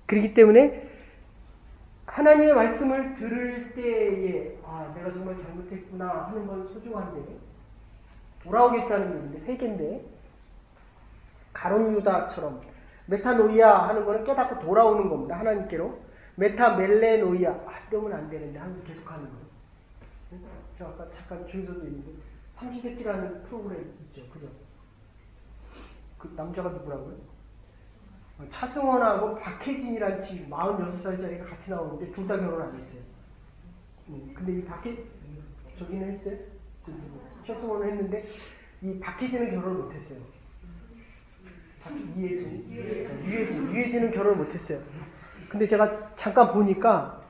그렇기 때문에 하나님의 말씀을 들을 때에 내가 정말 잘못했구나 하는 건 소중한데 돌아오겠다는 얘기인데 회개인데 가룟 유다처럼 메타노이아 하는 거는 깨닫고 돌아오는 겁니다. 하나님께로. 메타멜레노이아 이러면 안 되는데 하면서 계속 하는 거예요. 저 아까 잠깐 중에서도 있는데 삼시세끼라는 프로그램 있죠. 그죠? 그 남자가 누구라고요? 차승원하고 박혜진이라는 지금 46살짜리가 같이 나오는데 둘 다 결혼 안 했어요. 근데 이 저기는 했어요? 차승원은 했는데 이 박혜진은 결혼을 못했어요. 유혜진은 결혼을 못했어요. 근데 제가 잠깐 보니까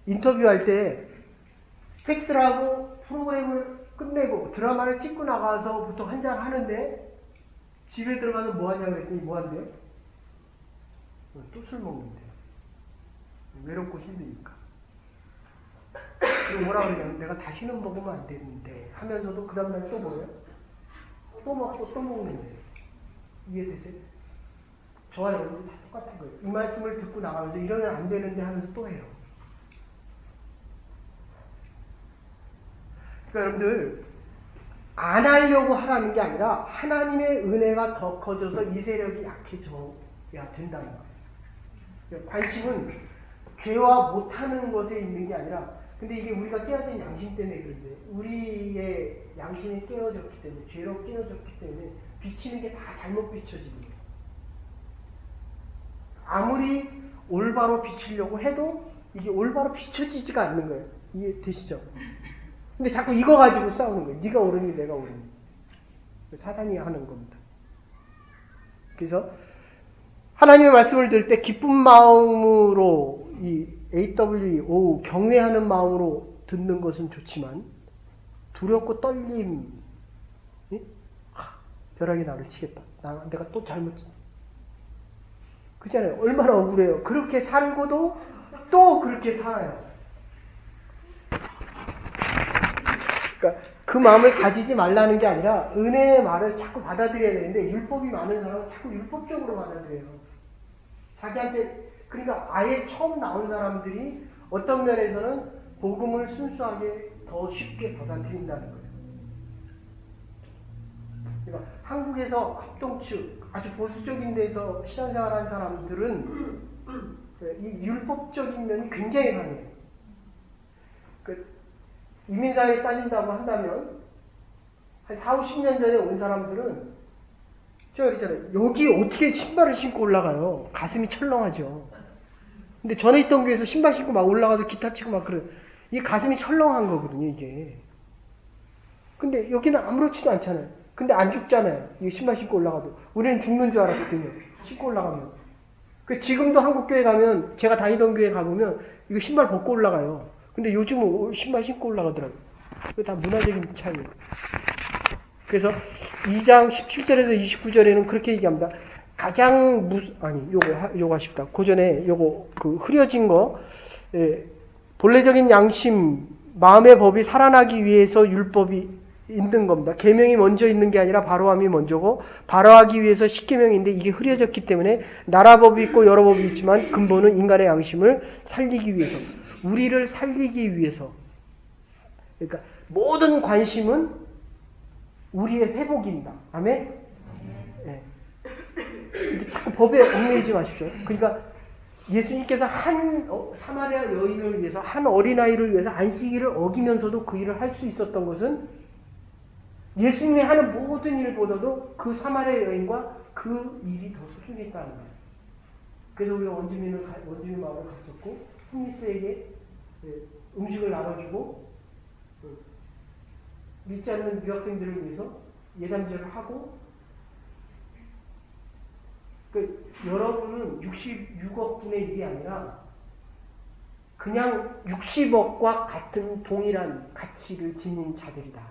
인터뷰할 때 스태프들하고 프로그램을 끝내고 드라마를 찍고 나가서 보통 한잔 하는데 집에 들어가서 뭐 하냐고 했더니 뭐 한대요? 또 술 먹는데요. 외롭고 힘드니까. 그리고 뭐라 그러냐면 내가 다시는 먹으면 안 되는데 하면서도 그 다음날 또 뭐예요? 또 먹고 또 먹는데. 이해되세요? 저와 여러분도 다 똑같은 거예요. 이 말씀을 듣고 나가면서 이러면 안 되는데 하면서 또 해요. 그러니까 여러분들 안 하려고 하라는 게 아니라 하나님의 은혜가 더 커져서 이 세력이 약해져야 된다는 거예요. 관심은 죄와 못하는 것에 있는 게 아니라 근데 이게 우리가 깨어진 양심 때문에 그런데 우리의 양심이 깨어졌기 때문에 죄로 깨어졌기 때문에 비치는 게 다 잘못 비춰지는 거예요. 아무리 올바로 비치려고 해도 이게 올바로 비춰지지가 않는 거예요. 이해되시죠? 근데 자꾸 이거 가지고 싸우는 거예요. 네가 옳으니 내가 옳으니. 사단이 하는 겁니다. 그래서 하나님의 말씀을 들을 때 기쁜 마음으로 이 AWO 경외하는 마음으로 듣는 것은 좋지만 두렵고 떨림 벼락이 나를 치겠다. 내가 또 잘못 그잖아요. 얼마나 억울해요. 그렇게 살고도 또 그렇게 살아요. 그러니까 그 마음을 가지지 말라는 게 아니라 은혜의 말을 자꾸 받아들여야 되는데 율법이 많은 사람은 자꾸 율법적으로 받아들여요. 자기한테 그러니까 아예 처음 나온 사람들이 어떤 면에서는 복음을 순수하게 더 쉽게 받아들인다는 거예요. 그러니까 한국에서 합동측 아주 보수적인 데서 신앙생활한 사람들은 이 율법적인 면이 굉장히 강해요. 이민사회에 따진다고 한다면 한 4, 50년 전에 온 사람들은 제가 그랬잖아요. 여기 어떻게 신발을 신고 올라가요? 가슴이 철렁하죠. 근데 전에 있던 교회에서 신발 신고 막 올라가서 기타 치고 막 그래. 이게 가슴이 철렁한 거거든요, 이게. 근데 여기는 아무렇지도 않잖아요. 근데 안 죽잖아요. 이거 신발 신고 올라가도. 우리는 죽는 줄 알았거든요. 신고 올라가면. 지금도 한국교회 가면, 제가 다니던 교회 가보면, 이거 신발 벗고 올라가요. 근데 요즘은 신발 신고 올라가더라고요. 그게 다 문화적인 차이예요. 그래서 2장 17절에서 29절에는 그렇게 얘기합니다. 가장 요거 하십니다. 그 전에 요거 흐려진 거, 본래적인 양심, 마음의 법이 살아나기 위해서 율법이 있는 겁니다. 계명이 먼저 있는 게 아니라 바로함이 먼저고 바로하기 위해서 십계명인데 이게 흐려졌기 때문에 나라 법이 있고 여러 법이 있지만 근본은 인간의 양심을 살리기 위해서, 우리를 살리기 위해서. 그러니까 모든 관심은 우리의 회복입니다. 아멘? 네. 자꾸 법에 얽매이지 마십시오. 그러니까 예수님께서 한 사마리아 여인을 위해서, 한 어린아이를 위해서 안식일을 어기면서도 그 일을 할 수 있었던 것은 예수님이 하는 모든 일보다도 그 사마리아 여인과 그 일이 더 소중했다는 거예요. 그래서 우리가 원주민 마을에 갔었고 홈리스에게 음식을 나눠주고 믿지 않는 유학생들을 위해서 예담제를 하고 여러분은 66억 분의 1이 아니라 그냥 60억과 같은 동일한 가치를 지닌 자들이다.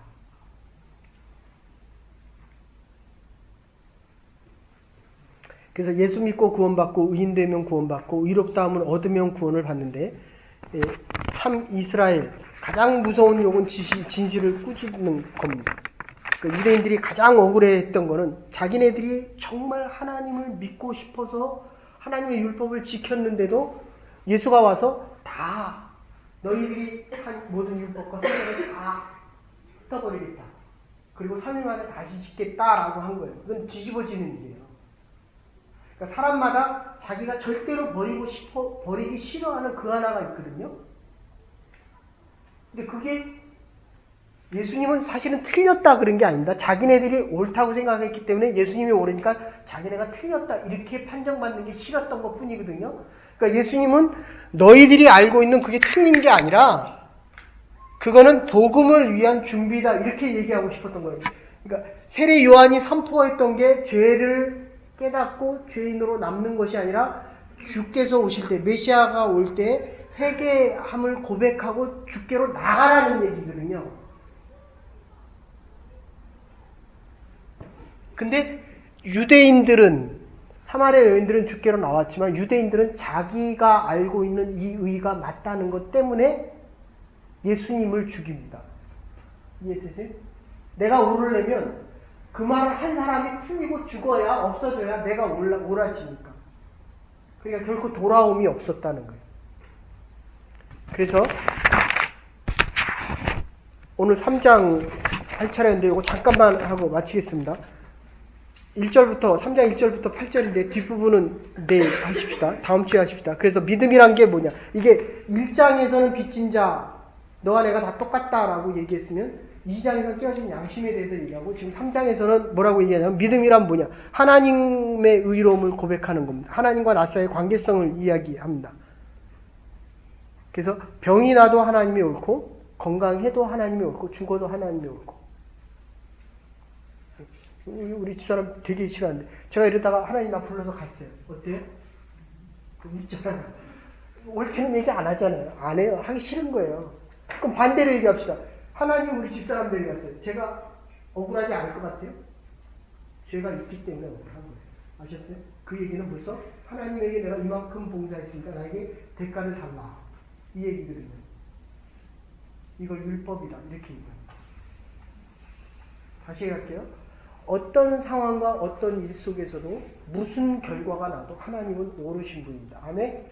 그래서 예수 믿고 구원받고 의인되면 구원받고 의롭다함을 얻으면 구원을 받는데 참 이스라엘 가장 무서운 욕은 진실을 꾸짖는 겁니다. 유대인들이 가장 억울해했던 거는 자기네들이 정말 하나님을 믿고 싶어서 하나님의 율법을 지켰는데도 예수가 와서 다 너희들이 한 모든 율법과 성경을 다 흩어버리겠다. 그리고 3일 만에 다시 짓겠다라고 한 거예요. 그건 뒤집어지는 일이에요. 그러니까 사람마다 자기가 절대로 버리기 싫어하는 그 하나가 있거든요. 근데 그게 예수님은 사실은 틀렸다 그런 게 아닙니다. 자기네들이 옳다고 생각했기 때문에 예수님이 옳으니까 자기네가 틀렸다 이렇게 판정받는 게 싫었던 것 뿐이거든요. 그러니까 예수님은 너희들이 알고 있는 그게 틀린 게 아니라 그거는 복음을 위한 준비다 이렇게 얘기하고 싶었던 거예요. 그러니까 세례 요한이 선포했던 게 죄를 깨닫고 죄인으로 남는 것이 아니라 주께서 오실 때 메시아가 올 때 회개함을 고백하고 주께로 나가라는 얘기거든요. 근데 유대인들은 사마리아 여인들은 주께로 나왔지만 유대인들은 자기가 알고 있는 이 의가 맞다는 것 때문에 예수님을 죽입니다. 이해되세요? 내가 오르려면 그 말을 한 사람이 틀리고 죽어야 없어져야 내가 옳아지니까. 그러니까 결코 돌아옴이 없었다는 거예요. 그래서 오늘 3장 할 차례인데 이거 잠깐만 하고 마치겠습니다. 3장 1절부터 8절인데 뒷부분은 내일 하십시다. 다음 주에 하십시다. 그래서 믿음이란 게 뭐냐. 이게 1장에서는 빚진 자 너와 내가 다 똑같다라고 얘기했으면 2장에서는 깨어진 양심에 대해서 얘기하고 지금 3장에서는 뭐라고 얘기하냐면 믿음이란 뭐냐. 하나님의 의로움을 고백하는 겁니다. 하나님과 나 사이의 관계성을 이야기합니다. 그래서 병이 나도 하나님이 옳고 건강해도 하나님이 옳고 죽어도 하나님이 옳고. 우리 집사람 되게 싫어하는데 제가 이러다가 하나님 나 불러서 갔어요. 어때요? 웃잖아요. 옳게는 얘기 안 하잖아요. 안 해요. 하기 싫은 거예요. 그럼 반대로 얘기합시다. 하나님 우리 집사람 데려갔어요. 제가 억울하지 않을 것 같아요? 죄가 있기 때문에 억울한 거예요. 아셨어요? 그 얘기는 벌써 하나님에게 내가 이만큼 봉사했으니까 나에게 대가를 달라. 이 얘기거든요. 이거 율법이다. 이렇게 얘기합니다. 다시 얘기할게요. 어떤 상황과 어떤 일 속에서도 무슨 결과가 나도 하나님은 옳으신 분입니다. 아멘?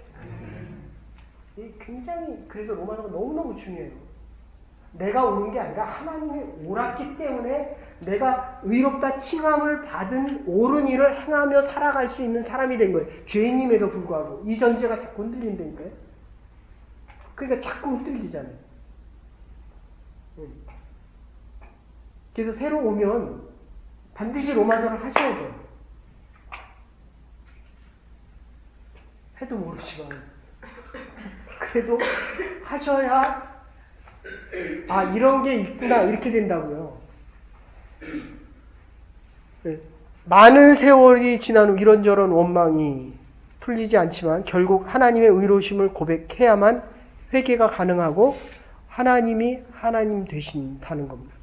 굉장히 그래서 로마서가 너무너무 중요해요. 내가 옳은 게 아니라 하나님이 옳았기 때문에 내가 의롭다 칭함을 받은 옳은 일을 행하며 살아갈 수 있는 사람이 된 거예요. 죄인임에도 불구하고. 이 전제가 자꾸 흔들린다니까요. 그러니까 자꾸 흔들리잖아요. 그래서 새로 오면 반드시 로마서를 하셔야 돼요. 해도 모르지만 그래도 하셔야 이런 게 있구나 이렇게 된다고요. 많은 세월이 지난 후 이런저런 원망이 풀리지 않지만 결국 하나님의 의로우심을 고백해야만 회개가 가능하고 하나님이 하나님 되신다는 겁니다.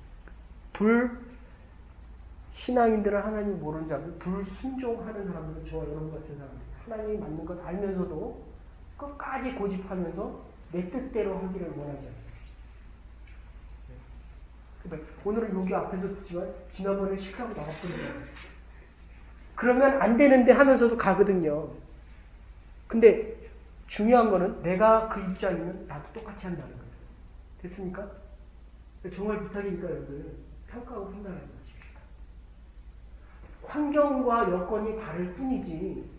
신앙인들은 하나님 모르는 자들, 불순종하는 사람들은 저와 여러분 같은 사람들, 하나님이 맞는 것 알면서도 끝까지 고집하면서 내 뜻대로 하기를 원하지 않습니다. 오늘은 여기 앞에서 듣지만 지난번에 시크하고 나갔거든요. 그러면 안 되는데 하면서도 가거든요. 근데 중요한 거는 내가 그 입장이면 나도 똑같이 한다는 거예요. 됐습니까? 정말 부탁이니까 여러분 평가하고 판단하지 마십시오. 환경과 여건이 다를 뿐이지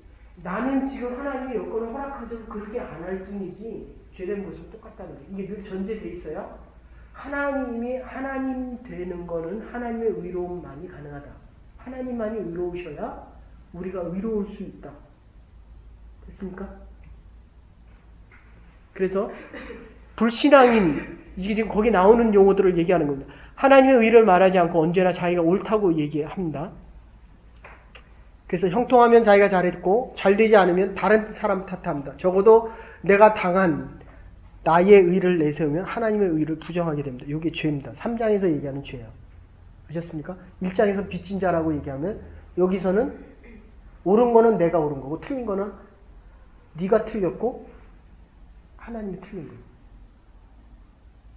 나는 지금 하나님의 여건을 허락하셔서 그렇게 안 할 뿐이지 죄된 것은 똑같다는 거예요. 이게 늘 전제돼 있어야 하나님이 하나님 되는 거는 하나님의 의로움만이 가능하다. 하나님만이 의로우셔야 우리가 의로울 수 있다. 됐습니까? 그래서 불신앙인, 이게 지금 거기 나오는 용어들을 얘기하는 겁니다. 하나님의 의를 말하지 않고 언제나 자기가 옳다고 얘기합니다. 그래서 형통하면 자기가 잘했고 잘되지 않으면 다른 사람 탓합니다. 적어도 내가 당한 나의 의를 내세우면 하나님의 의를 부정하게 됩니다. 이게 죄입니다. 3장에서 얘기하는 죄예요. 아셨습니까? 1장에서 빚진 자라고 얘기하면 여기서는 옳은 거는 내가 옳은 거고 틀린 거는 네가 틀렸고 하나님이 틀린 거예요.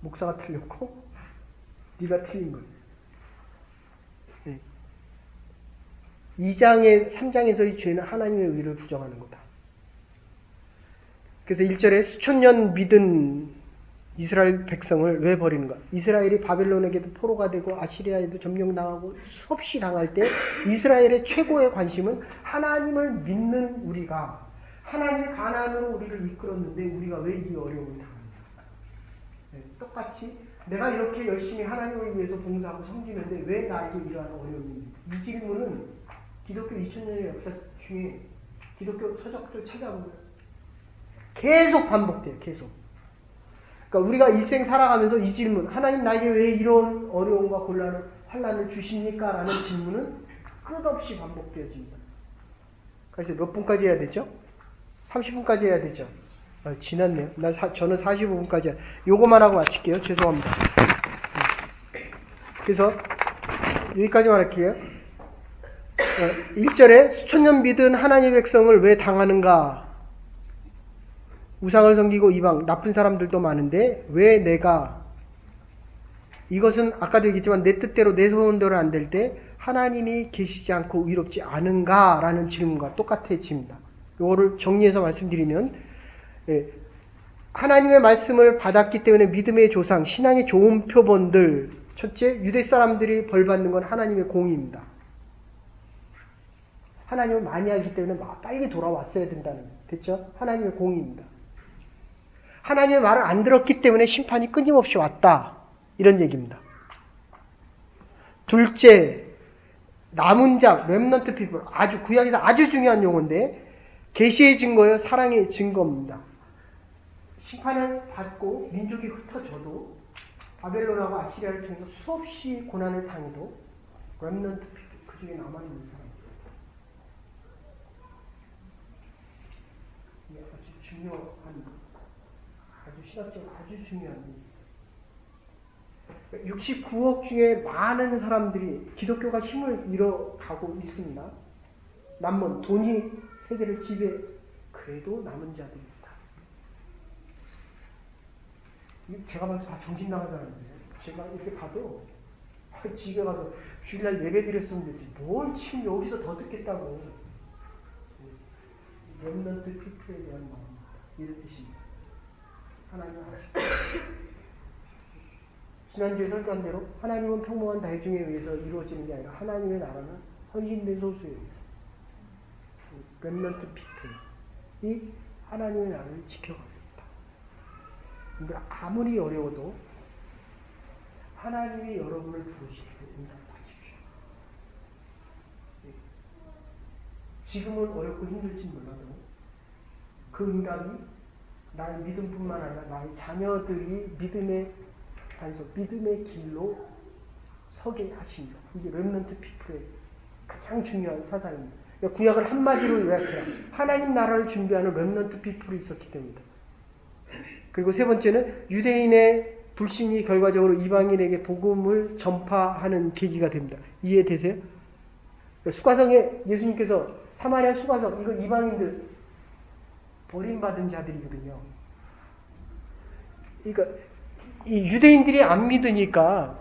목사가 틀렸고 네가 틀린 거예요. 네. 3장에서의 죄는 하나님의 의를 부정하는 거다. 그래서 1절에 수천 년 믿은 이스라엘 백성을 왜 버리는가? 이스라엘이 바벨론에게도 포로가 되고 아시리아에도 점령당하고 수없이 당할 때 이스라엘의 최고의 관심은 하나님을 믿는 우리가 하나님의 가난으로 우리를 이끌었는데 우리가 왜 이 어려움을 당하는가? 네, 똑같이 내가 이렇게 열심히 하나님을 위해서 봉사하고 섬기는데 왜 나에게 이러한 어려움이 있는가? 이 질문은 기독교 2000년의 역사 중에 기독교 서적들 찾아보면 계속 반복돼요. 계속. 그러니까 우리가 일생 살아가면서 이 질문, 하나님 나에게 왜 이런 어려움과 곤란을, 환난을 주십니까? 라는 질문은 끝없이 반복되어집니다. 그래서 몇 분까지 해야 되죠? 30분까지 해야 되죠? 지났네요. 저는 45분까지 요거만 하고 마칠게요. 죄송합니다. 그래서 여기까지만 할게요. 1절에 수천 년 믿은 하나님의 백성을 왜 당하는가? 우상을 섬기고 이방 나쁜 사람들도 많은데 왜 내가 이것은 아까도 얘기했지만 내 뜻대로 내 소원대로 안 될 때 하나님이 계시지 않고 의롭지 않은가? 라는 질문과 똑같아집니다. 이거를 정리해서 말씀드리면 하나님의 말씀을 받았기 때문에 믿음의 조상, 신앙의 좋은 표본들 첫째, 유대 사람들이 벌받는 건 하나님의 공의입니다. 하나님을 많이 알기 때문에 빨리 돌아왔어야 된다는 거예요. 됐죠? 하나님의 공의입니다. 하나님의 말을 안 들었기 때문에 심판이 끊임없이 왔다. 이런 얘기입니다. 둘째, 남은 자, 렘넌트 피플. 아주 구약에서 아주 중요한 용어인데 계시의 증거요, 사랑의 증거입니다. 심판을 받고 민족이 흩어져도 바벨론하고 아시리아를 통해서 수없이 고난을 당해도 렘넌트 피플, 그 중에 남아있는 사람. 이게 아주 중요한, 아주 신학적으로 아주 중요한 69억 중에 많은 사람들이 기독교가 힘을 잃어가고 있습니다. 남은 돈이 세계를 지배, 그래도 남은 자들입니다. 제가 봐도 다 정신 나간 사람들이에요. 제가 이렇게 봐도 집에 가서 주일날 예배 드렸으면 되지 뭘 지금 여기서 더 듣겠다고. 렘넌트 피플에 대한 마음입니다. 이런 뜻입니다. 하나님은 아십니다. 지난주에 설교한 대로 하나님은 평범한 대중에 의해서 이루어지는 게 아니라 하나님의 나라는 헌신된 소수에 의해서 렘넌트 피플이 하나님의 나라를 지켜갑니다. 근데 아무리 어려워도 하나님이 여러분을 부르실 때 응답하십시오. 지금은 어렵고 힘들지 몰라도 그 응답이 나의 믿음뿐만 아니라 나의 자녀들이 믿음의 단속, 믿음의 길로 서게 하십니다. 이게 렘넌트 피플의 가장 중요한 사상입니다. 그러니까 구약을 한마디로 요약해라. 하나님 나라를 준비하는 렘넌트 피플이 있었기 때문이다. 그리고 세 번째는 유대인의 불신이 결과적으로 이방인에게 복음을 전파하는 계기가 됩니다. 이해되세요? 수가성에 예수님께서 사마리아 수가성, 이거 이방인들 버림받은 자들이거든요. 그러니까 이 유대인들이 안 믿으니까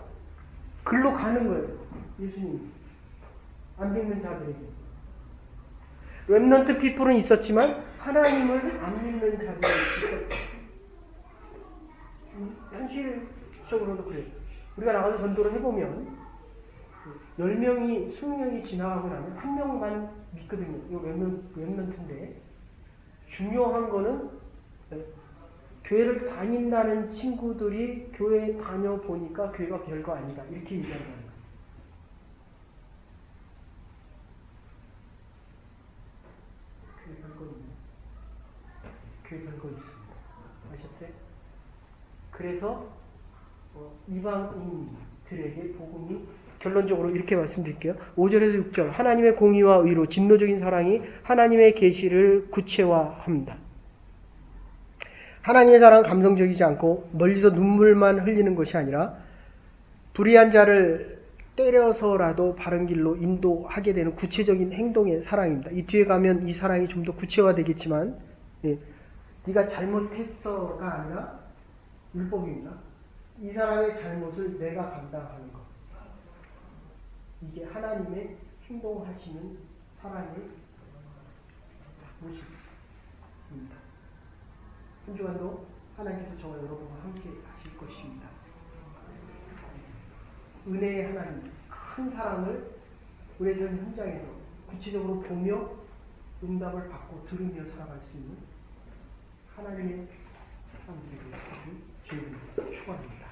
글로 가는 거예요. 예수님. 안 믿는 자들에게. 렘넌트 피플은 있었지만 하나님을 안 믿는 자들이 있었다. 현실적으로도 그래요. 우리가 나가서 전도를 해보면 10명이, 20명이 지나가고 나면 한 명만 믿거든요. 이거 렘넌트인데 중요한 거는 교회를 다닌다는 친구들이 교회 다녀보니까 교회가 별거 아니다. 이렇게 얘기한다는 거예요. 교회 별거 있네. 교회 별거 있습니다. 아셨어요? 그래서 이방인들에게 복음이 결론적으로 이렇게 말씀드릴게요. 5절에서 6절 하나님의 공의와 의로 진노적인 사랑이 하나님의 계시를 구체화합니다. 하나님의 사랑은 감성적이지 않고 멀리서 눈물만 흘리는 것이 아니라 불의한 자를 때려서라도 바른 길로 인도하게 되는 구체적인 행동의 사랑입니다. 이 뒤에 가면 이 사랑이 좀 더 구체화되겠지만 네가 잘못했어가 아니라 율법입니다. 이 사람의 잘못을 내가 감당하는 것. 이게 하나님의 행동하시는 사랑의 모습입니다. 한 주간도 하나님께서 저와 여러분과 함께 하실 것입니다. 은혜의 하나님, 큰 사랑을 우리의 삶 현장에서 구체적으로 보며 응답을 받고 들으며 살아갈 수 있는 하나님의 사람들에게 주님을 축원합니다.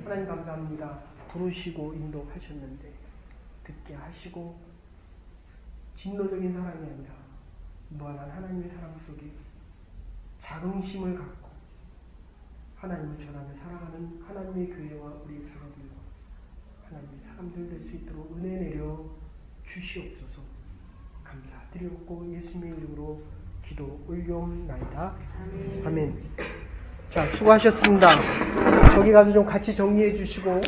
하나님 감사합니다. 부르시고 인도하셨는데 듣게 하시고 진노적인 사랑이 아니라 무한한 하나님의 사랑 속에 자긍심을 갖고 하나님을 전하며 살아가는 하나님의 교회와 우리의 자녀들과 하나님의 사람들 될 수 있도록 은혜 내려 주시옵소서. 감사드리옵고 예수님의 이름으로 기도 올려옵나이다. 아멘. 자, 수고하셨습니다. 저기 가서 좀 같이 정리해 주시고 좀